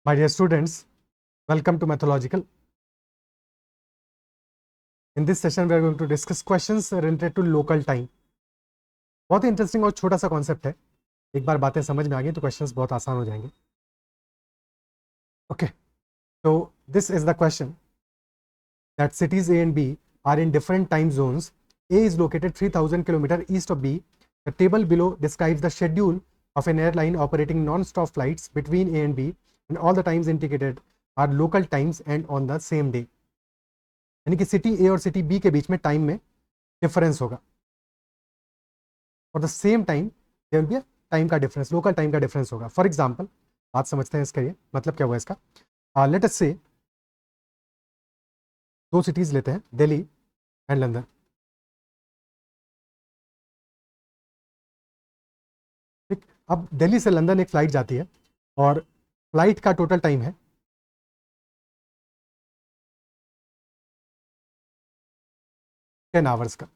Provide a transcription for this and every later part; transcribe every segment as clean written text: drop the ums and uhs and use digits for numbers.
My dear students, welcome to Mathological. In this session, we are going to discuss questions related to local time. बहुत ही interesting और छोटा सा concept है. एक बार बातें समझ में आ गई तो क्वेश्चंस बहुत आसान हो जाएंगे. Okay, so this is the question that cities A and B are in different time zones. A is located 3000 km east of B. The table below describes the schedule of an airline operating non-stop flights between A and B, and all the times indicated are local times and on the same day. यानी कि city ए और city B के बीच में time में difference होगा. और the same time there will be time का difference, local time का डिफरेंस होगा. फॉर एग्जांपल, बात समझते हैं इसका. ये मतलब क्या हुआ इसका. लेट अस से दो सिटीज लेते हैं, दिल्ली एंड लंदन. ठीक, अब दिल्ली से लंदन एक फ्लाइट जाती है और फ्लाइट का टोटल टाइम है 10 आवर्स का.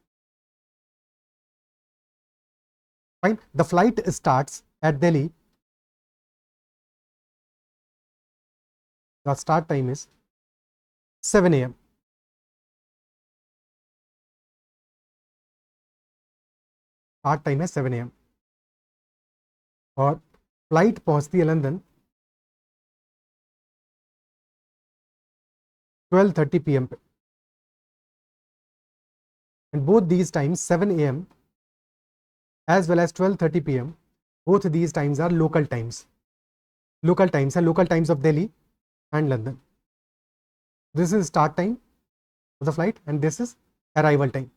Fine, the flight starts at Delhi. The start time is 7 AM. Start time है 7 AM और फ्लाइट पहुंचती है लंदन 12:30 PM पे. And both these times, 7 AM as well as 12:30 PM, both these times are local times. Local times are local times of Delhi and London. This is start time of the flight and this is arrival time.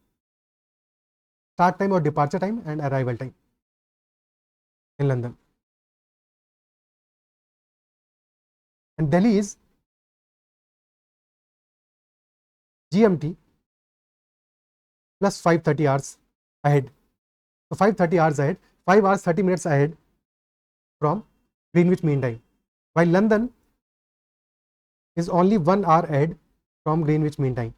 Start time or departure time and arrival time in London. And Delhi is GMT plus 5:30 hours ahead. So 5:30 hours ahead, 5 hours 30 minutes ahead from Greenwich Mean Time, while London is only 1 hour ahead from Greenwich Mean Time.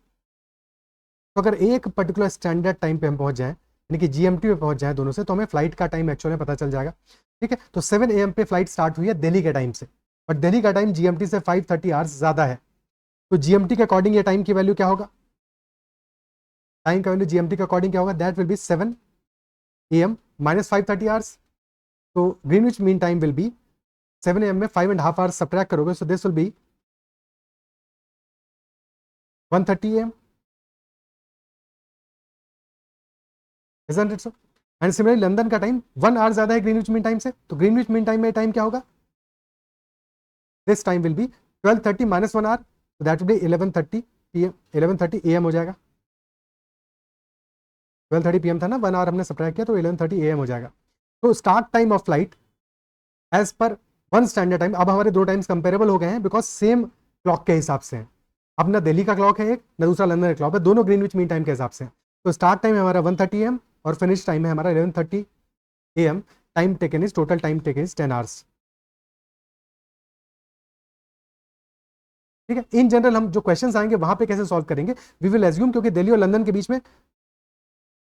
तो अगर एक particular standard time पे हम पहुंच जाएं, यानी कि GMT पे पहुंच जाएं दोनों से, तो हमें फ्लाइट का टाइम एक्चुअल में पता चल जाएगा. ठीक है, तो 7 AM पे फ्लाइट स्टार्ट हुई है दिल्ली के टाइम से, बट दिल्ली का टाइम जीएमटी से 5:30 आवर्स ज़्यादा है. तो जीएमटी के अकॉर्डिंग ये टाइम की वैल्यू क्या होगा. टाइम का वैल्यू जीएमटी के अकॉर्डिंग क्या होगा. That will be 7 AM minus 5:30 hours. तो Greenwich mean time will be 7 AM में 5.5 आवर्स सब्ट्रैक्ट करोगे, so this will be 1:30 AM. Isn't it so? And similarly London का टाइम 1 आवर ज्यादा है ग्रीनविच मीन टाइम से, तो ग्रीनविच मीन टाइम में time क्या होगा. This time will be 12:30 minus 1 hour, so that will be 11:30 PM, 11:30 AM हो जाएगा. 12:30 PM था ना, 1 आवर हमने सब्ट्रैक्ट किया तो 11:30 AM हो जाएगा. तो start time of flight as per one standard time. अब हमारे दो टाइम्स कंपेरेबल हो गए हैं बिकॉज सेम क्लॉक के हिसाब से हैं. अब ना दिल्ली का क्लॉक है एक, ना दूसरा लंदन का क्लॉक है, दोनों ग्रीनविच मीन टाइम के हिसाब से हैं. तो स्टार्ट टाइम है हमारा 1:30 AM और फिनिश टाइम है हमारा 11:30 AM. Time taken is, total time taken is 10 hours. ठीक है, इन जनरल हम जो क्वेश्चंस आएंगे वहां पे कैसे सॉल्व करेंगे, वी विल एज्यूम, क्योंकि दिल्ली और लंदन के बीच में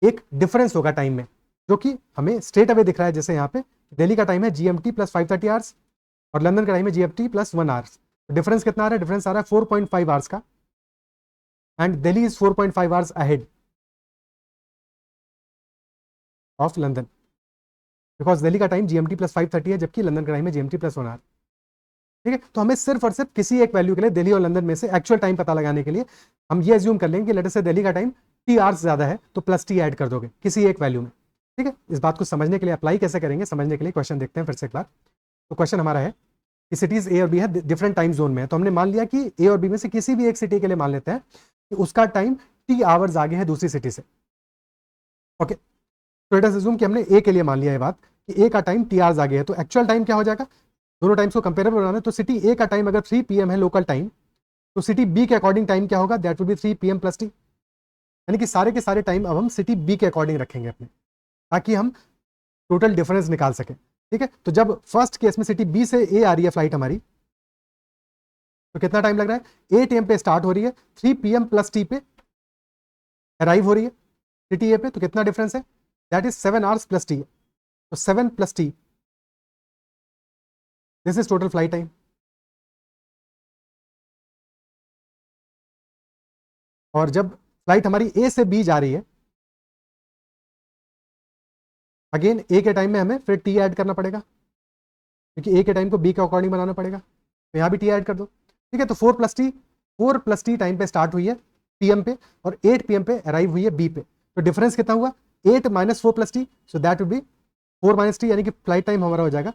एक डिफरेंस होगा टाइम में, जो कि हमें स्ट्रेट अवे दिख रहा है. जैसे यहाँ पे दिल्ली का टाइम है जीएमटी प्लस 5:30 आवर्स और लंदन का टाइम है जीएमटी प्लस 1 आवर्स. डिफरेंस कितना आ रहा है. डिफरेंस आ रहा है 4.5 आवर्स का, and Delhi is 4.5 hours ahead of London, because Delhi का टाइम जीएमटी प्लस 5:30 है जबकि लंदन का टाइम है जीएमटी प्लस 1 आवर. ठीक है, तो हमें सिर्फ और सिर्फ किसी एक वैल्यू के लिए दिल्ली और लंदन में से एक्चुअल टाइम पता लगाने के लिए हम ये एज्यूम कर लेंगे कि लेट अस से दिल्ली का टाइम टी आवर्स ज्यादा है, तो प्लस टी ऐड कर दोगे किसी एक वैल्यू में. ठीक है, इस बात को समझने के लिए, अप्लाई कैसे करेंगे समझने के लिए क्वेश्चन देखते हैं फिर से एक बार. तो क्वेश्चन हमारा है कि सिटीज ए और बी है, डिफरेंट टाइम जोन में है. तो हमने मान लिया कि ए और बी में से किसी भी एक सिटी के लिए मान लेते हैं कि उसका टाइम टी आवर्स आगे है दूसरी सिटी से. ओके, तो लेट अस अज्यूम कि हमने ए के लिए मान लिया ये बात कि ए का टाइम टी आवर्स आगे है. तो एक्चुअल टाइम क्या हो जाएगा, दोनों टाइम्स को कंपेरेबल बनाना है. तो सिटी ए का टाइम अगर 3 PM है लोकल टाइम, तो सिटी बी के अकॉर्डिंग टाइम क्या होगा. That will B 3 PM plus T. यानी कि सारे के सारे टाइम अब हम सिटी बी के अकॉर्डिंग रखेंगे अपने, ताकि हम टोटल डिफरेंस निकाल सकें. ठीक है, तो जब फर्स्ट केस में सिटी बी से ए आ रही है फ्लाइट हमारी, तो कितना टाइम लग रहा है. 8 AM पे स्टार्ट हो रही है, 3 PM प्लस टी पे अराइव हो रही है सिटी ए पे. तो कितना डिफरेंस है, that is 7 hours plus T. तो 7 plus T, this is total flight time. और जब फ्लाइट हमारी ए से बी जा रही है, अगेन ए के टाइम में हमें फिर टी ऐड करना पड़ेगा, क्योंकि ए के टाइम को बी के अकॉर्डिंग बनाना पड़ेगा, तो यहाँ भी टी ऐड कर दो। ठीक है, तो 4 + टी टाइम पे स्टार्ट हुई है पीएम पे, और 8 पीएम पे अराइव हुई है बी पे। तो डिफरेंस कितना हुआ? 8 - 4 + T, so that would be 4 - T, यानी कि फ्लाइट टाइम हमारा हो जाएगा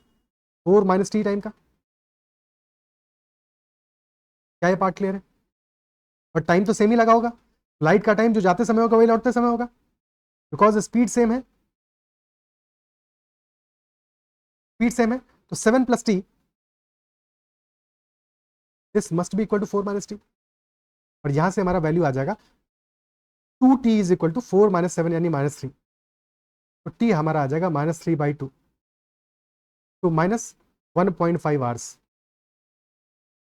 4 - टी टाइम का। क्या ये पार्ट क्लियर है? और टाइम तो सेम ही लगा होगा, फ्लाइट का टाइम जो जाते समय होगा वही लौटते समय होगा, बिकॉज स्पीड सेम है, स्पीड सेम है। तो 7 + t, this must be equal to 4 - t, और यहां से हमारा वैल्यू आ जाएगा 2t = 4 - 7 यानी -3, तो टी हमारा आ जाएगा -3/2, तो -1.5 hours.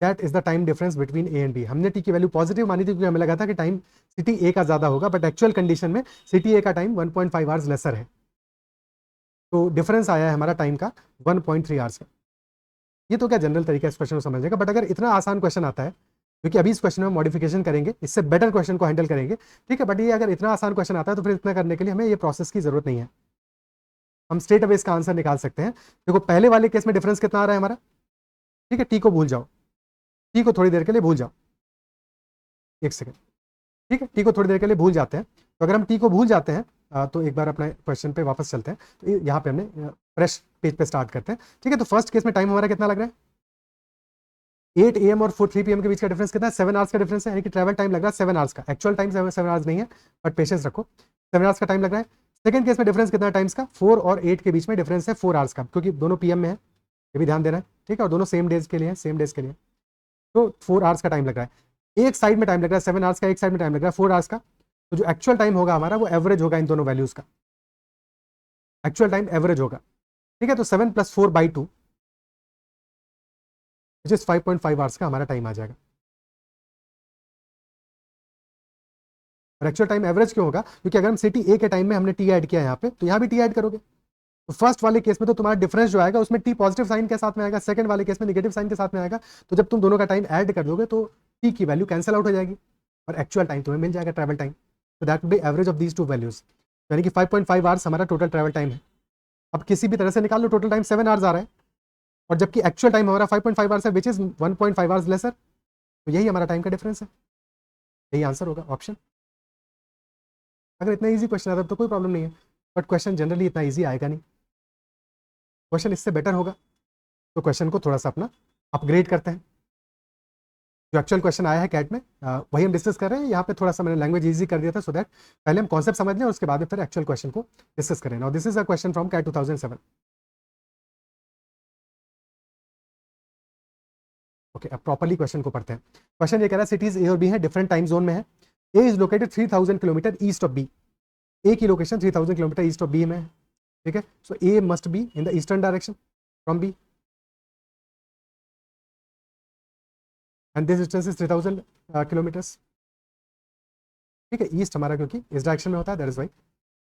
That is the time difference between A and B. हमने टी की वैल्यू पॉजिटिव मानी थी क्योंकि हमें लगा था कि टाइम सिटी ए का ज्यादा होगा, बट एक्चुअल कंडीशन में सिटी ए का टाइम 1.5 आवर्स लेसर है, तो डिफरेंस आया है हमारा टाइम का 1.3 आवर्स का। ये तो क्या जनरल तरीका इस क्वेश्चन को समझने का, बट अगर इतना आसान क्वेश्चन आता है, क्योंकि अभी इस क्वेश्चन में मॉडिफिकेशन करेंगे, इससे बेटर क्वेश्चन को हैंडल करेंगे, ठीक है, बट ये अगर इतना आसान क्वेश्चन आता है तो फिर इतना करने के लिए हमें ये प्रोसेस की जरूरत नहीं है, हम स्ट्रेट अवे इसका आंसर निकाल सकते हैं। देखो पहले वाले केस में डिफरेंस कितना आ रहा है हमारा, ठीक है, टी को भूल जाओ, टी को थोड़ी देर के लिए भूल जाओ, एक सेकेंड, ठीक है, टी को थोड़ी देर के लिए भूल जाते हैं। तो अगर हम टी को भूल जाते हैं तो एक बार अपने क्वेश्चन पे वापस चलते हैं, तो यहाँ पे हमने फ्रेश पेज पे स्टार्ट करते हैं। ठीक है, तो फर्स्ट केस में टाइम हमारा कितना लग रहा है, 8 AM और 3 PM के बीच का डिफरेंस कितना है, 7 आवर्स का डिफरेंस है, यानी कि ट्रैवल टाइम लग रहा है 7 आवर्स का, एक्चुअल टाइम 7 आवर्स नहीं है, बट पेशेंस रखो, 7 आवर्स का टाइम लग रहा है। सेकंड केस में डिफरेंस कितना है टाइम्स का, 4 और 8 के बीच में डिफरेंस है 4 आवर्स का, क्योंकि दोनों PM में है, ये भी ध्यान देना है, ठीक है, और दोनों सेम डेज के लिए है, सेम डेज के लिए, तो 4 आवर्स का टाइम लग रहा है। एक साइड में टाइम लग रहा है 7 आवर्स का, एक साइड में टाइम लग रहा है 4 आवर्स का, तो जो एक्चुअल टाइम होगा हमारा वो एवरेज होगा इन दोनों वैल्यूज का, एक्चुअल टाइम एवरेज होगा। ठीक है, तो 7 + 4/2 विच इज 5.5 आवर्स का हमारा टाइम आ जाएगा। और एक्चुअल टाइम एवरेज क्यों होगा, क्योंकि अगर हम सिटी ए के टाइम में हमने टी ऐड किया यहाँ पे, तो यहाँ भी टी ऐड करोगे, तो फर्स्ट वाले केस में तो तुम्हारा डिफरेंस जो आएगा उसमें टी पॉजिटिव साइन के साथ में आएगा, सेकंड वाले केस में नेगेटिव साइन के साथ में आएगा, तो जब तुम दोनों का टाइम ऐड कर दोगे तो टी की वैल्यू कैंसिल आउट हो जाएगी और एक्चुअल टाइम तुम्हें मिल जाएगा, ट्रैवल टाइम, तो that will B average of these two values, यानी कि 5.5 आवर्स हमारा टोटल ट्रैवल टाइम है। अब किसी भी तरह से निकाल लो, टोटल टाइम 7 आवर्स आ रहा है, और जबकि एक्चुअल टाइम हमारा 5.5 आवर्स है, विच इज 1.5 आवर्स लेसर, तो यही हमारा टाइम का डिफरेंस है, यही आंसर होगा ऑप्शन। अगर इतना ईजी क्वेश्चन आता तो कोई प्रॉब्लम नहीं है, बट क्वेश्चन जनरली इतना ईजी आएगा नहीं, क्वेश्चन इससे बेटर होगा, तो क्वेश्चन को थोड़ा सा अपना अपग्रेड करते हैं। जो एक्चुअल क्वेश्चन आया है कैट में वही हम डिस्कस कर रहे हैं, यहाँ पे थोड़ा सा मैंने लैंग्वेज इजी कर दिया था, सो दैट पहले हम कॉन्सेप्ट समझ लें और उसके बाद में फिर एक्चुअल क्वेश्चन को डिस्कस करें। Now this is a question from CAT 2007। Okay, अब प्रॉपर्ली क्वेश्चन को पढ़ते हैं। क्वेश्चन ये कह रहा है सिटीज ए और बी है, डिफरेंट टाइम जोन में है। A is located 3000 kilometre east of B, A की location 3000 kilometre east of B में है, ठीक है, so A must be in the eastern direction from B, and this distance is 3000 kilometres. ठीक है, east हमारा क्योंकि इस डायरेक्शन में होता है, दैट इज वाई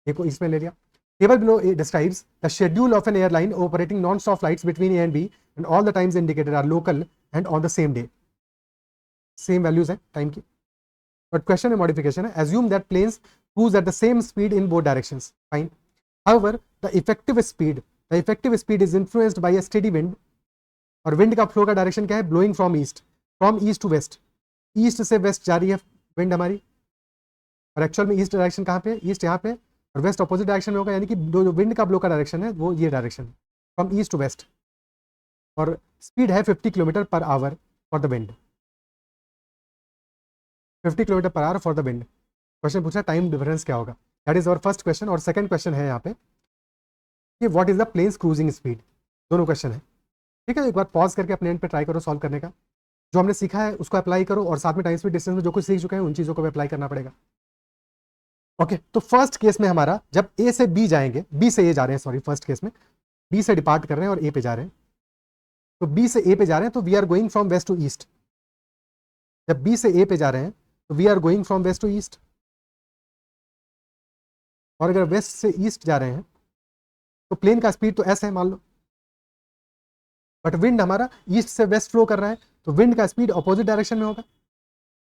ए को ईस्ट में ले लिया। Table below describes the schedule of an airline operating non-stop flights between A and B, and all the times indicated are local and on the same day. Same values है time की, but question में modification है. Assume that planes cruise at the same speed in both directions. Fine. However, the effective speed is influenced by a steady wind, और wind का flow का direction क्या है, blowing from east to west. East से west जा रही है wind हमारी, और एक्चुअल में ईस्ट डायरेक्शन कहाँ पे, ईस्ट यहाँ पे, और वेस्ट अपोजिट डायरेक्शन में होगा, यानी कि जो विंड का ब्लो का डायरेक्शन है वो ये डायरेक्शन है, फ्रॉम ईस्ट टू वेस्ट, और स्पीड है 50 kilometre per hour for the wind, 50 kilometre per hour for the wind. Question पूछा टाइम डिफरेंस क्या होगा, that is our first question. और सेकंड क्वेश्चन है यहाँ पे कि what is the plane's cruising speed, दोनों क्वेश्चन है। ठीक है, एक बार पॉज करके अपने एंड पे ट्राई करो सॉल्व करने का, जो हमने सीखा है उसको अप्लाई करो, और साथ में टाइम स्पीड डिस्टेंस में जो कुछ सीख चुके हैं उन चीज़ों को भी अप्लाई करना पड़ेगा। ओके, तो फर्स्ट केस में हमारा जब ए से बी जाएंगे, बी से ए जा रहे हैं, सॉरी, फर्स्ट केस में बी से डिपार्ट कर रहे हैं और ए पे जा रहे हैं, तो बी से ए पे जा रहे हैं तो we are going from west to east. जब बी से ए पे जा रहे हैं तो we are going from west to east, और अगर वेस्ट से ईस्ट जा रहे हैं तो प्लेन का स्पीड तो एस है मान लो, बट विंड हमारा ईस्ट से वेस्ट फ्लो कर रहा है, तो विंड का स्पीड अपोजिट डायरेक्शन में होगा,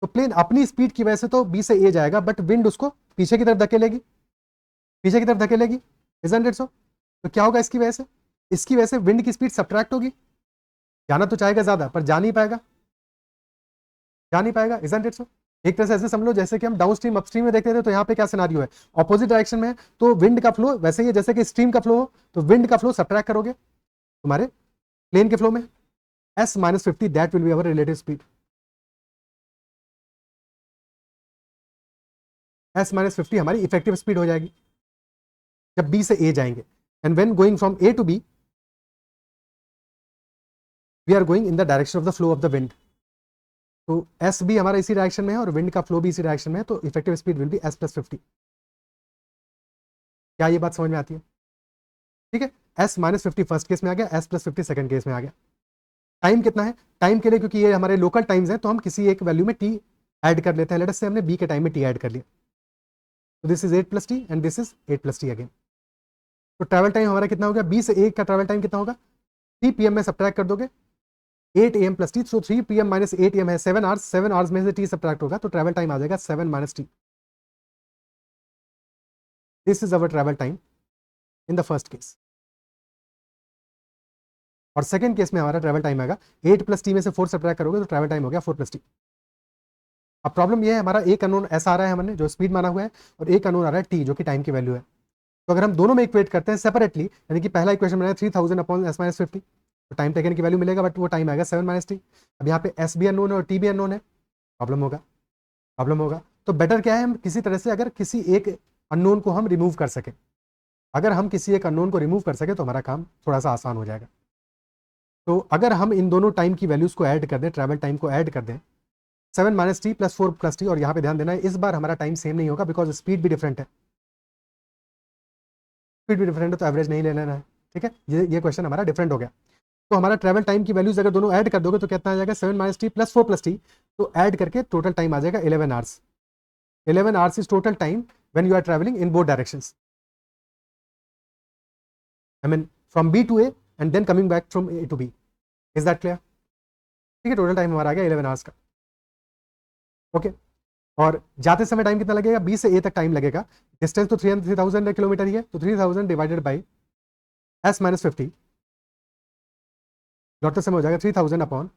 तो प्लेन अपनी स्पीड की वजह से तो बी से ए जाएगा, बट विंड उसको पीछे की तरफ धकेलेगी, पीछे की तरफ धकेलेगी, इजंट इट सो? तो क्या होगा इसकी वजह से? इसकी वजह से विंड की स्पीड सब्ट्रैक्ट होगी, जाना तो चाहेगा ज्यादा पर जा नहीं पाएगा, जा नहीं पाएगा, इजंट इट सो? एक तरह से ऐसे समझ लो जैसे कि हम डाउन स्ट्रीम अपस्ट्रीम में देखते थे, तो यहाँ पे क्या सिनारियो है, ऑपोजिट डायरेक्शन में है, तो विंड का फ्लो वैसे ही जैसे कि स्ट्रीम का फ्लो हो, तो विंड का फ्लो सब्ट्रैक्ट करोगे तुम्हारे प्लेन के फ्लो में, s minus 50 that will be our relative speed, s minus 50 हमारी इफेक्टिव स्पीड हो जाएगी जब b से a जाएंगे, and when going from a to b we are going in the direction of the flow of the wind, तो एस भी हमारा इसी डायरेक्शन में है और विंड का फ्लो भी इसी डायरेक्शन में है, तो effective speed will B s plus 50। क्या ये बात समझ में आती है? ठीक है, s minus 50 फर्स्ट केस में आ गया, s plus 50 सेकंड केस में आ गया। टाइम कितना है टाइम के लिए, क्योंकि ये हमारे लोकल टाइम्स हैं, तो हम किसी एक वैल्यू में t ऐड कर लेते हैं, लेट अस से हमने b के टाइम में t ऐड कर लिया, तो this is 8 plus t and this is 8 plus t again. तो ट्रैवल टाइम हमारा कितना हो गया, b से a का ट्रैवल टाइम कितना होगा, 3 pm में सब्ट्रैक्ट कर दोगे 8 am plus t, so 3 pm minus 8 am है 7 hours, 7 hours में से t सब्ट्रैक्ट होगा, तो ट्रैवल टाइम आ जाएगा 7 minus t। This is our travel time in the first case, और सेकंड केस में हमारा ट्रैवल टाइम आएगा 8 plus t में से 4 सब्ट्रैक्ट करोगे तो ट्रैवल टाइम हो गया 4 plus t। अब प्रॉब्लम ये है, हमारा एक अननोन ऐसा आ रहा है हमने जो स्पीड माना हुआ है, और एक अननोन आ रहा है t जो कि टाइम की वैल्यू है। तो अगर हम दोनों में इक्वेट करते हैं सेपरेटली, यानी कि पहला इक्वेशन बनाया 3000 अपॉन s minus 50, तो टाइम टेकन की वैल्यू मिलेगा, बट वो टाइम आएगा 7 minus t। अब यहाँ पे s भी अननोन है और t भी अननोन है, प्रॉब्लम होगा, प्रॉब्लम होगा। तो बेटर क्या है, हम किसी तरह से अगर किसी एक अननोन को हम रिमूव कर सकें, अगर हम किसी एक अननोन को रिमूव कर सके तो हमारा काम थोड़ा सा आसान हो जाएगा। तो अगर हम इन दोनों टाइम की वैल्यूज को ऐड कर दें, ट्रैवल टाइम को ऐड कर दें, 7 minus t plus 4 plus t, और यहाँ पे ध्यान देना है इस बार हमारा टाइम सेम नहीं होगा, बिकॉज स्पीड भी डिफरेंट है, स्पीड भी डिफरेंट है, तो एवरेज नहीं ले लेना है। ठीक है, ये क्वेश्चन हमारा डिफरेंट हो गया। तो हमारा ट्रैवल टाइम की वैल्यूज अगर दोनों ऐड कर दोगे तो कितना आ जाएगा, 7 minus t plus 4 plus t, तो ऐड करके टोटल टाइम आ जाएगा 11 hours। 11 hours is total time when you are travelling in both directions, I mean from b to a and then coming back from a to b। Is that clear? ठीक है, total time हमारा आ गया 11 hours का। Okay, और जाते समय time कितना लगेगा, b से a तक टाइम लगेगा, डिस्टेंस तो 3000 किलोमीटर ही है, तो 3000 डिवाइडेड बाई s minus 50, लौटते समय हो जाएगा 3000 upon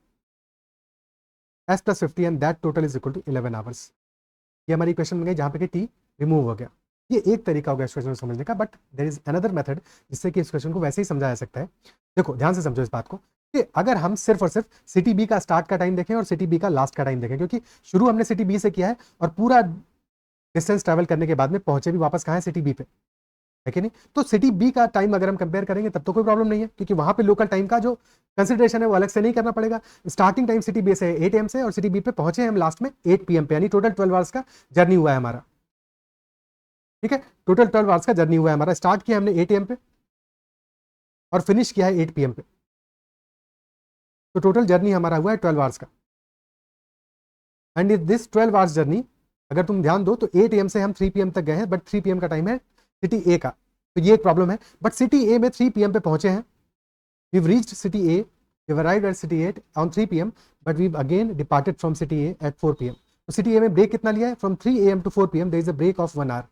s plus 50 and that total is equal to 11 hours। ये हमारी इक्वेशन बन गई जहाँ पे कि t रिमूव हो गया। ये एक तरीका होगा इस क्वेश्चन को समझने का, but there is another method जिससे कि इस क्वेश्चन को वैसे ही समझाया जा सकता है। देखो ध्यान से समझो इस बात को, कि अगर हम सिर्फ और सिर्फ सिटी बी का स्टार्ट का टाइम देखें और सिटी बी का लास्ट का टाइम देखें, क्योंकि शुरू हमने सिटी बी से किया है और पूरा डिस्टेंस ट्रैवल करने के बाद में पहुंचे भी वापस कहाँ है, सिटी बी पे, है कि नहीं? तो सिटी बी का टाइम अगर हम कंपेयर करेंगे तब तो कोई प्रॉब्लम नहीं है, क्योंकि वहां पे लोकल टाइम का जो कंसिडरेशन है वो अलग से नहीं करना पड़ेगा। स्टार्टिंग टाइम सिटी बी से 8 am से, और सिटी बी पे पहुंचे हम लास्ट में 8 pm पे, यानी टोटल 12 आवर्स का जर्नी हुआ है हमारा। ठीक है, टोटल 12 आवर्स का जर्नी हुआ है हमारा, स्टार्ट किया हमने 8 am पे और फिनिश किया है 8 pm पे, तो टोटल जर्नी हमारा हुआ है 12 आवर्स का। एंड दिस 12 आवर्स जर्नी अगर तुम ध्यान दो तो 8 am से हम 3 pm तक गए हैं, बट 3 pm का टाइम है सिटी ए का, तो ये एक प्रॉब्लम है। बट सिटी ए में 3 pm पे पहुंचे हैं, we've reached city A, we've arrived at city A on 3 pm, but we've again departed from city A at 4 pm। तो सिटी ए में ब्रेक कितना लिया है, from 3 am to 4 pm there is a break of 1 hour।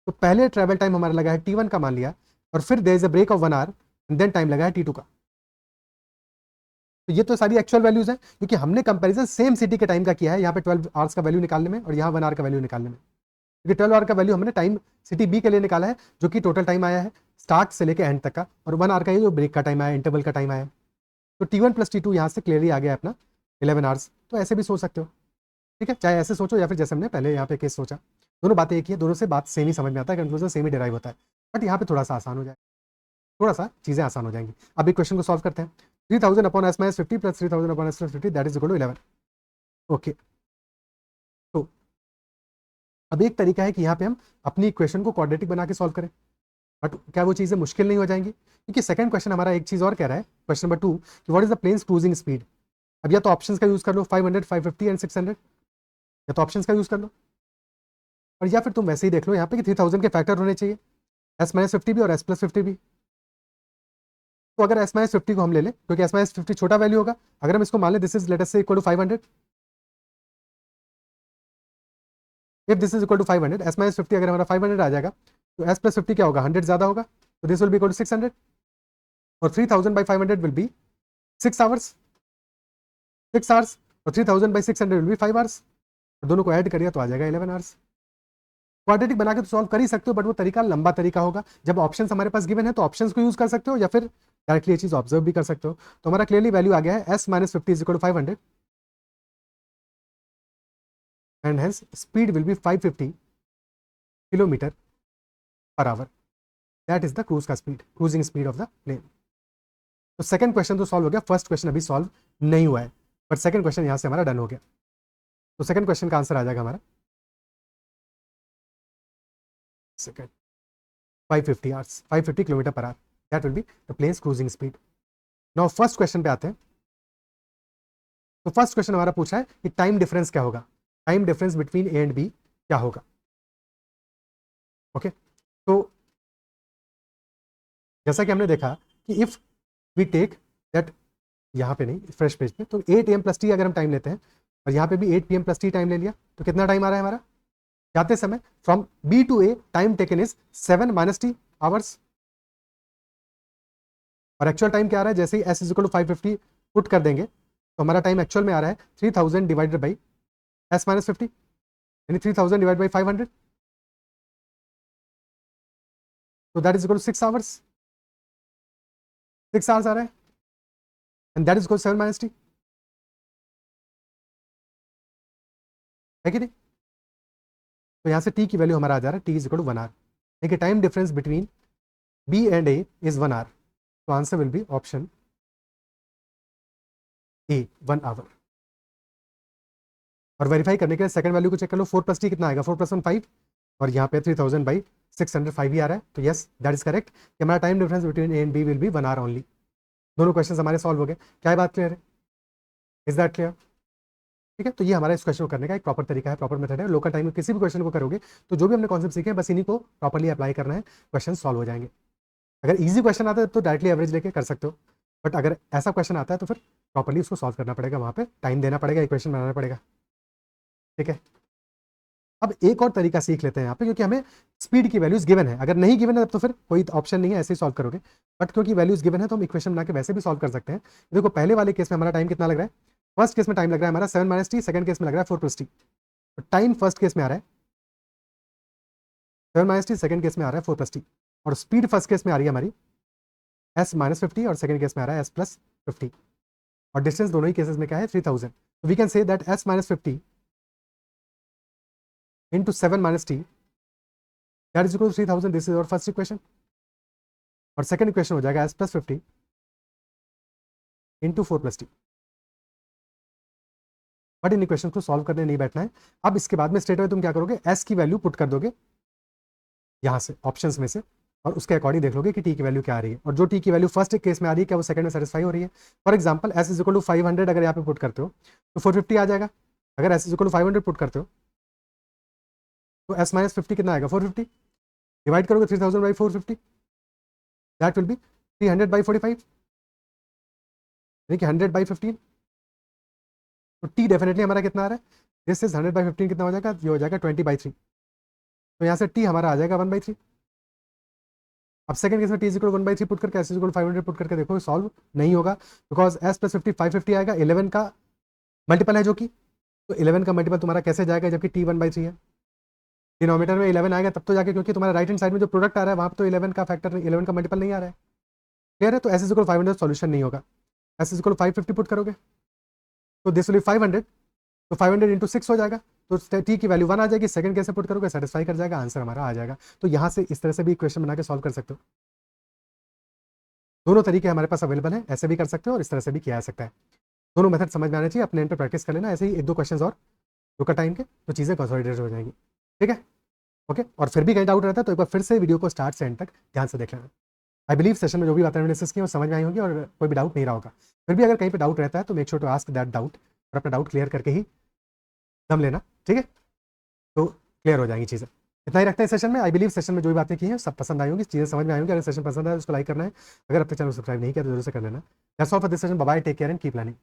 तो पहले travel time हमारा लगा है t1 का मान लिया, और फिर there is a break of 1 hour and then time लगा है t2 का। तो ये तो सारी एक्चुअल वैल्यूज हैं, क्योंकि हमने कंपैरिजन सेम सिटी के टाइम का किया है, यहाँ पे 12 आवर्स का वैल्यू निकालने में और यहाँ 1 आवर का वैल्यू निकालने में, क्योंकि 12 आवर का वैल्यू हमने टाइम सिटी बी के लिए निकाला है, जो कि टोटल टाइम आया है स्टार्ट से लेकर एंड तक का, और 1 आवर का ये जो ब्रेक का टाइम आया, इंटरवल का टाइम आया। तो t1 प्लस t2 यहाँ से क्लियरली आ गया अपना 11 आवर्स। तो ऐसे भी सोच सकते हो, ठीक है, चाहे ऐसे सोचो या फिर जैसे हमने पहले यहाँ पे केस सोचा, दोनों बातें एक ही है, दोनों से बात सेम ही समझ में आता है, कंक्लूजन सेम ही डिराइव होता है, बट यहाँ पे थोड़ा सा आसान हो जाए, थोड़ा सा चीज़ें आसान हो जाएंगी। अब एक क्वेश्चन को सॉल्व करते हैं, 3000 upon s minus 50 plus 3000 upon s plus 50 that is equal to 11। Okay, तो अब एक तरीका है कि यहाँ पे हम अपनी इक्वेशन को क्वाड्रेटिक बना के सॉल्व करें, बट क्या वो चीज़ें मुश्किल नहीं हो जाएंगी? क्योंकि सेकंड क्वेश्चन हमारा एक चीज़ और कह रहा है, क्वेश्चन नंबर 2, कि what is the plane's cruising speed. अब या तो ऑप्शंस का यूज़ कर लो 500, 550 एंड 600, या तो ऑप्शंस का यूज़ कर लो, और या फिर तुम वैसे ही देख लो यहाँ पे कि 3000 के फैक्टर होने चाहिए, s minus 50 भी और s plus 50 भी। तो अगर s minus 50 को हम ले लें, क्योंकि s minus 50 छोटा वैल्यू होगा, अगर हम इसको मान लें this is let us say equal to 500, if this is equal to 500, s minus 50 अगर हमारा 500 आ जाएगा तो s प्लस 50 क्या होगा, 100 ज़्यादा होगा, तो this will be equal to 600 और 3000 by 500 will be 6 hours, 6 hours और 3000 बाई 600 विल बी 5 आवर्स, दोनों को ऐड करिए तो आ जाएगा 11 आवर्स। क्वाड्रेटिक बना के तो सॉल्व कर ही सकते हो, बट वो तरीका लंबा तरीका होगा। जब ऑप्शंस हमारे पास गिवन है तो ऑप्शंस को यूज कर सकते हो या फिर डायरेक्टली ये चीज ऑब्जर्व भी कर सकते हो। तो हमारा क्लियरली वैल्यू आ गया है s minus 50 is equal to 500 and hence speed will be 550 kilometre per hour, that is the cruise का speed, cruising speed of the plane. तो सेकंड क्वेश्चन तो सॉल्व हो गया, फर्स्ट क्वेश्चन अभी सॉल्व नहीं हुआ है, बट सेकंड क्वेश्चन यहां से हमारा डन हो गया। तो सेकंड क्वेश्चन का आंसर आ जाएगा हमारा second 550 hours, 550 kilometre per hour, that will be the plane's cruising speed. Now first question पे आते हैं। तो फर्स्ट क्वेश्चन हमारा पूछा है कि टाइम डिफरेंस क्या होगा, time difference between A and B क्या होगा। ओके तो जैसा कि हमने देखा कि इफ वी टेक दैट, यहाँ पे नहीं फ्रेश पेज पे, तो 8 AM प्लस टी अगर हम टाइम लेते हैं और यहाँ पे भी 8 PM प्लस टी टाइम ले लिया तो कितना टाइम आ रहा है हमारा जाते समय, from B to A time taken is 7 minus T hours, और एक्चुअल टाइम क्या आ रहा है, जैसे ही S is equal to 550 put कर देंगे तो हमारा टाइम एक्चुअल में आ रहा है 3000 डिवाइडेड बाई एस माइनस 50, यानी 3000 डिवाइड बाई 500, तो that is equal to 6 hours, 6 hours आ रहा है and that is equal 7 minus T, है कि नहीं। तो यहाँ से टी की वैल्यू हमारा आ जा रहा है T is equal to 1 hour, देखिए time difference between B and A is 1 hour, तो answer will be option A 1 hour. और वेरीफाई करने के लिए सेकंड वैल्यू को चेक कर लो, 4 प्लस टी कितना आएगा, 4 प्लस 1 5, और यहाँ पे 3000 बाई 605 ही आ रहा है, तो यस दैट इज करेक्ट कि हमारा time difference between A and B will be 1 hour only. दोनों क्वेश्चन हमारे सॉल्व हो गए, क्या है बात क्लियर है, इज दैट क्लियर। ठीक है, तो ये हमारा इस क्वेश्चन को करने का एक प्रॉपर तरीका है, प्रॉपर मेथड है। लोकल टाइम में किसी भी क्वेश्चन को करोगे तो जो भी हमने कॉन्सेप्ट सीखे हैं बस इन्हीं को प्रॉपर्ली अप्लाई करना है, क्वेश्चन सॉल्व हो जाएंगे। अगर ईजी क्वेश्चन आता है तो डायरेक्टली एवरेज लेके कर सकते हो, बट अगर ऐसा क्वेश्चन आता है तो फिर प्रॉपर्ली उसको सॉल्व करना पड़ेगा, वहाँ पे टाइम देना पड़ेगा, इक्वेशन बनाना पड़ेगा। ठीक है, अब एक और तरीका सीख लेते हैं यहाँ पे, क्योंकि हमें स्पीड की वैल्यूज गिवन है, अगर नहीं गिवन है तो फिर कोई ऑप्शन नहीं है, ऐसे ही सॉल्व करोगे, बट क्योंकि वैल्यूज गिवन है तो हम इक्वेशन बना के वैसे भी सॉल्व कर सकते हैं। देखो पहले वाले केस में हमारा टाइम कितना लग रहा है, फर्स्ट केस में टाइम लग रहा है हमारा 7 माइनस टी, सेकंड केस में लग रहा है 4 प्लस टी, तो टाइम फर्स्ट केस में आ रहा है 7 माइनस टी, सेकंड केस में आ रहा है 4 प्लस टी, और स्पीड फर्स्ट केस में आ रही है हमारी एस माइनस 50 और सेकंड केस में आ रहा है एस प्लस 50, और डिस्टेंस दोनों ही केसेस में क्या है 3000, तो we can say that S minus 50 into 7 minus t that is equal to 3000, this is our first equation, और सेकंड इक्वेशन हो जाएगा s plus 50 into 4 plus t। But in equation को सॉल्व करने नहीं बैठना है, अब इसके बाद में स्ट्रेट अवे तुम क्या करोगे, s की वैल्यू पुट कर दोगे यहाँ से ऑप्शंस में से, और उसके अकॉर्डिंग देख लोगे कि t की वैल्यू क्या आ रही है, और जो t की वैल्यू फर्स्ट केस में आ रही है क्या वो सेकंड में सेटिस्फाई हो रही है। For example s is equal to 500 अगर यहाँ पे पुट करते हो तो 450 आ जाएगा, अगर s is equal to 500 put करते हो तो s माइनस 50 कितना आएगा 450, डिवाइड करोगे 3000 by 450, that will B 300 by 45, यानी कि 100 बाई 15, तो t डेफिनेटली हमारा कितना आ रहा है, दिस इज 100 बाई 15 कितना हो जाएगा, ये हो जाएगा 20 बाई 3, तो यहाँ से t हमारा आ जाएगा 1 बाई 3। अब सेकंड केस में t is equal 1 by 3 put करके s इज इक्वल 500 पुट करके देखो सॉल्व नहीं होगा, बिकॉज s प्लस 50 550 आएगा, 11 का मल्टीपल है जो कि, तो 11 का मल्टीपल तुम्हारा कैसे जाएगा जबकि t 1 बाई 3 है, डिनोमीटर में 11 आएगा तब तो जाके, क्योंकि तुम्हारा राइट हैंड साइड में जो प्रोडक्ट आ रहा है वहाँ पर तो 11 का फैक्टर 11 का मल्टीपल नहीं आ रहा है, क्लियर है। तो s इज इक्वल 500 सॉल्यूशन नहीं होगा, s इज इक्वल 550 पुट करोगे तो दिस विल बी 500, तो 500 इंटू 6 हो जाएगा, तो t की वैल्यू 1 आ जाएगी, सेकंड कैसे पुट करोगे सेटिस्फाई कर जाएगा, आंसर हमारा आ जाएगा। तो यहाँ से इस तरह से भी इक्वेशन बना के सॉल्व कर सकते हो, दोनों तरीके हमारे पास अवेलेबल है, ऐसे भी कर सकते हो और इस तरह से भी किया जा सकता है, दोनों मेथड समझ में आने चाहिए, अपने एंड पे प्रैक्टिस कर लेना, ऐसे ही एक दो क्वेश्चन और रुका टाइम के तो चीज़ें कंसोलिडेटेड हो जाएंगी। ठीक है, ओके, और फिर भी कहीं डाउट रहता है तो एक बार फिर से वीडियो को स्टार्ट से एंड तक ध्यान से देख लेना। आई बिलीव सेशन में जो भी बातें मैंने डिस्कस की वो समझ में आई होंगी और कोई भी डाउट नहीं रहा होगा, फिर भी अगर कहीं पे डाउट रहता है तो make sure to ask that doubt, और अपना डाउट क्लियर करके ही दम लेना, ठीक है, तो क्लियर हो जाएंगी चीज़ें। इतना ही रखते हैं सेशन में, आई बिलीव सेशन में जो भी बातें की हैं सब पसंद आई होंगी, चीज़ें समझ में आई होंगी, अगर सेशन पसंद आए तो उसको लाइक करना है, अगर अपने चैनल सब्सक्राइब नहीं किया तो जरूर से कर लेना। That's all for this session, bye bye, take care and keep learning.